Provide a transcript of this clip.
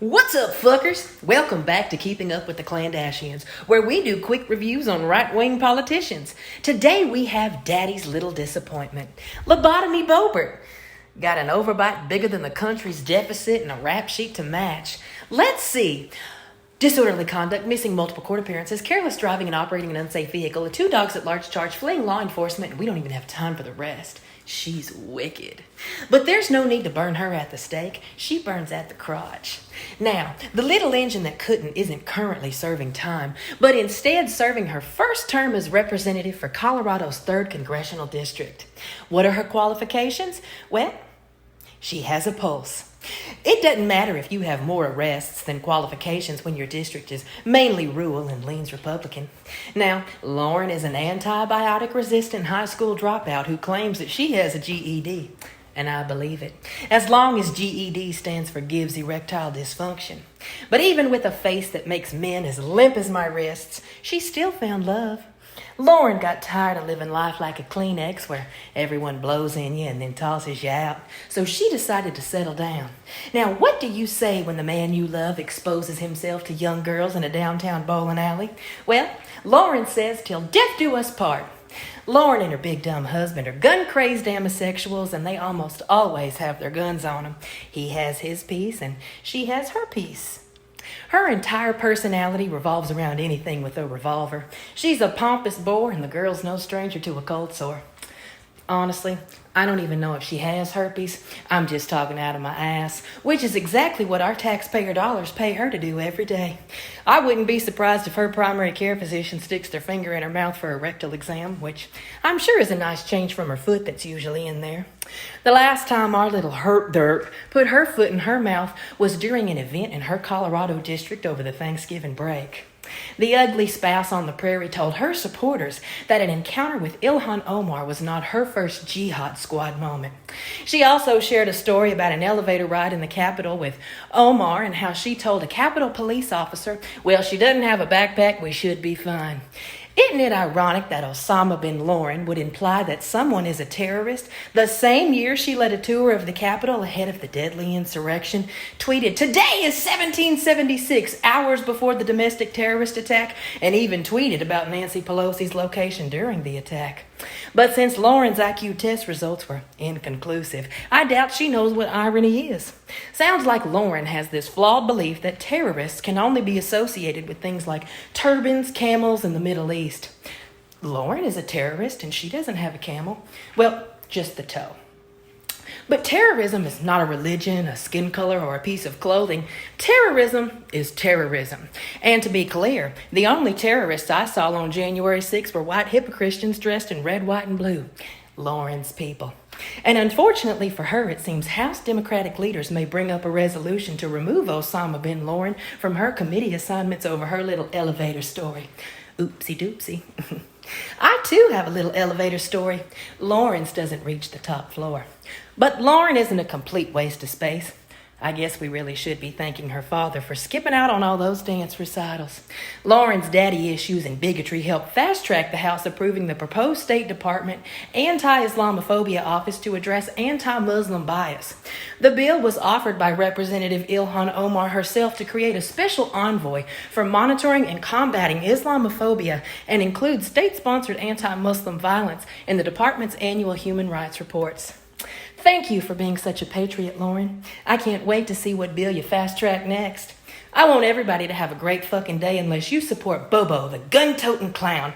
What's up, fuckers? Welcome back to Keeping Up with the Kardashians, where we do quick reviews on right-wing politicians. Today we have Daddy's little disappointment, Lobotomy Boebert. Got an overbite bigger than the country's deficit and a rap sheet to match. Let's see. Disorderly conduct, missing multiple court appearances, careless driving and operating an unsafe vehicle, a 2 dogs at large charge, fleeing law enforcement, and we don't even have time for the rest. She's wicked. But there's no need to burn her at the stake. She burns at the crotch. Now, the little engine that couldn't isn't currently serving time, but instead serving her first term as representative for Colorado's 3rd Congressional District. What are her qualifications? Well, she has a pulse. It doesn't matter if you have more arrests than qualifications when your district is mainly rural and leans Republican. Now, Lauren is an antibiotic-resistant high school dropout who claims that she has a GED. And I believe it, as long as GED stands for gives erectile dysfunction. But even with a face that makes men as limp as my wrists, she still found love. Lauren got tired of living life like a Kleenex where everyone blows in you and then tosses you out, so she decided to settle down. Now, what do you say when the man you love exposes himself to young girls in a downtown bowling alley? Well, Lauren says, till death do us part. Lauren and her big dumb husband are gun-crazed homosexuals, and they almost always have their guns on them. He has his piece, and she has her piece. Her entire personality revolves around anything with a revolver. She's a pompous bore, and the girl's no stranger to a cold sore. Honestly, I don't even know if she has herpes. I'm just talking out of my ass, which is exactly what our taxpayer dollars pay her to do every day. I wouldn't be surprised if her primary care physician sticks their finger in her mouth for a rectal exam, which I'm sure is a nice change from her foot that's usually in there. The last time our little herp derp put her foot in her mouth was during an event in her Colorado district over the Thanksgiving break. The ugly spouse on the prairie told her supporters that an encounter with Ilhan Omar was not her first jihad squad moment. She also shared a story about an elevator ride in the Capitol with Omar and how she told a Capitol police officer, well, she doesn't have a backpack, we should be fine. Isn't it ironic that Osama bin Laden would imply that someone is a terrorist the same year she led a tour of the Capitol ahead of the deadly insurrection, tweeted, "Today is 1776, hours before the domestic terrorist attack," and even tweeted about Nancy Pelosi's location during the attack. But since Lauren's IQ test results were inconclusive, I doubt she knows what irony is. Sounds like Lauren has this flawed belief that terrorists can only be associated with things like turbans, camels, and the Middle East. Lauren is a terrorist and she doesn't have a camel. Well, just the toe. But terrorism is not a religion, a skin color, or a piece of clothing. Terrorism is terrorism. And to be clear, the only terrorists I saw on January 6th were white Christians dressed in red, white, and blue. Lauren's people. And unfortunately for her, it seems House Democratic leaders may bring up a resolution to remove Osama bin Laden from her committee assignments over her little elevator story. Oopsie doopsie. I too have a little elevator story. Lauren's doesn't reach the top floor. But Lauren isn't a complete waste of space. I guess we really should be thanking her father for skipping out on all those dance recitals. Lauren's daddy issues and bigotry helped fast-track the House approving the proposed State Department Anti-Islamophobia Office to address anti-Muslim bias. The bill was offered by Representative Ilhan Omar herself to create a special envoy for monitoring and combating Islamophobia and include state-sponsored anti-Muslim violence in the department's annual human rights reports. Thank you for being such a patriot, Lauren. I can't wait to see what bill you fast-track next. I want everybody to have a great fucking day unless you support Bobo, the gun-toting clown.